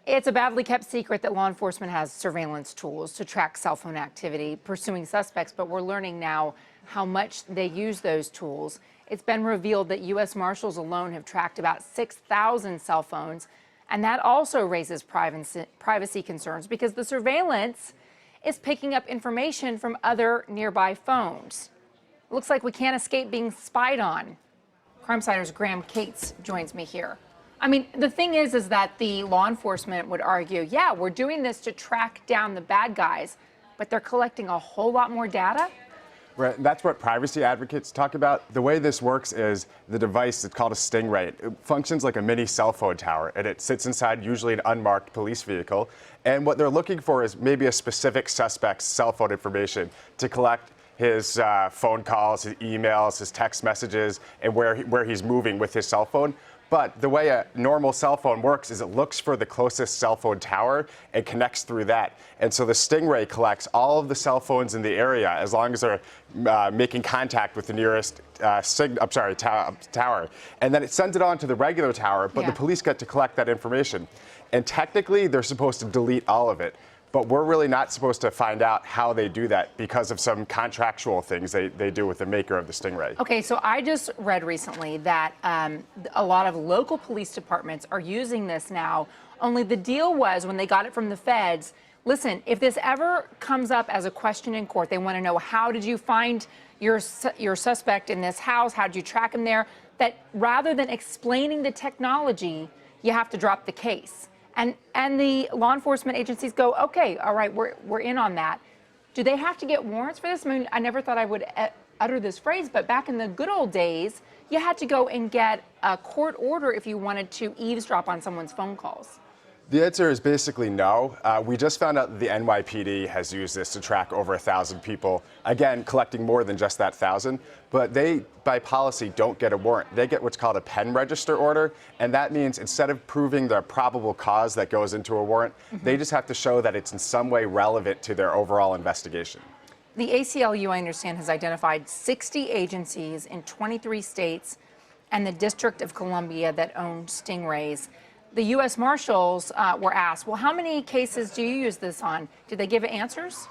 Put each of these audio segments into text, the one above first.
It's a badly kept secret that law enforcement has surveillance tools to track cell phone activity, pursuing suspects, but we're learning now how much they use those tools. It's been revealed that U.S. Marshals alone have tracked about 6,000 cell phones, and that also raises privacy concerns because the surveillance is picking up information from other nearby phones. It looks like we can't escape being spied on. Crimesider's Graham Cates joins me here. I mean, the thing is that the law enforcement would argue, yeah, we're doing this to track down the bad guys, but they're collecting a whole lot more data. Right, and that's what privacy advocates talk about. The way this works is the device, it's called a stingray. It functions like a mini cell phone tower, and it sits inside usually an unmarked police vehicle. And what they're looking for is maybe a specific suspect's cell phone information to collect his phone calls, his emails, his text messages, and where he's moving with his cell phone. But the way a normal cell phone works is it looks for the closest cell phone tower and connects through that. And so the stingray collects all of the cell phones in the area as long as they're making contact with the nearest tower. And then it sends it on to the regular tower, but the police get to collect that information. And technically, they're supposed to delete all of it. But we're really not supposed to find out how they do that because of some contractual things they do with the maker of the stingray. Okay, so I just read recently that a lot of local police departments are using this now, only the deal was when they got it from the feds, listen, if this ever comes up as a question in court, they want to know how did you find your suspect in this house, how did you track him there, that rather than explaining the technology, you have to drop the case. And the law enforcement agencies go, okay, all right, we're in on that. Do they have to get warrants for this? I mean, I never thought I would utter this phrase, but back in the good old days, you had to go and get a court order if you wanted to eavesdrop on someone's phone calls. The answer is basically no. We just found out that the NYPD has used this to track over 1,000 people, again, collecting more than just that 1,000. But they, by policy, don't get a warrant. They get what's called a pen register order, and that means instead of proving the probable cause that goes into a warrant, they just have to show that it's in some way relevant to their overall investigation. The ACLU, I understand, has identified 60 agencies in 23 states and the District of Columbia that own stingrays. The U.S. Marshals were asked, well, how many cases do you use this on? Did they give answers?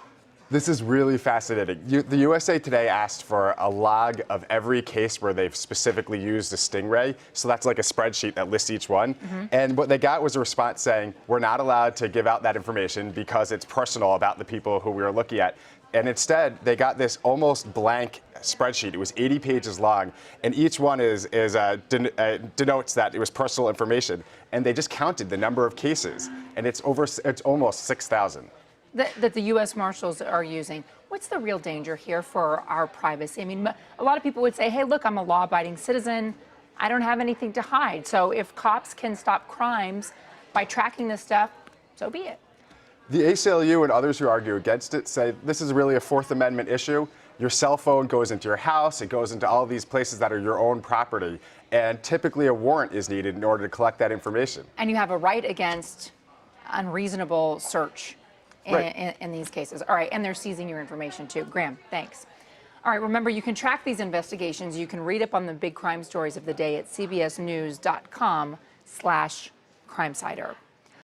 This is really fascinating. The USA Today asked for a log of every case where they've specifically used a stingray. So that's like a spreadsheet that lists each one. And what they got was a response saying, we're not allowed to give out that information because it's personal about the people who we were looking at. And instead, they got this almost blank spreadsheet. It was 80 pages long, and each one denotes that it was personal information. And they just counted the number of cases, and it's almost 6,000. That the U.S. Marshals are using. What's the real danger here for our privacy? I mean, a lot of people would say, hey, look, I'm a law-abiding citizen. I don't have anything to hide. So if cops can stop crimes by tracking this stuff, so be it. The ACLU and others who argue against it say this is really a Fourth Amendment issue. Your cell phone goes into your house, it goes into all these places that are your own property, and typically a warrant is needed in order to collect that information. And you have a right against unreasonable search in these cases. All right, and they're seizing your information too. Graham, thanks. All right, remember, you can track these investigations. You can read up on the big crime stories of the day at cbsnews.com/Crimesider.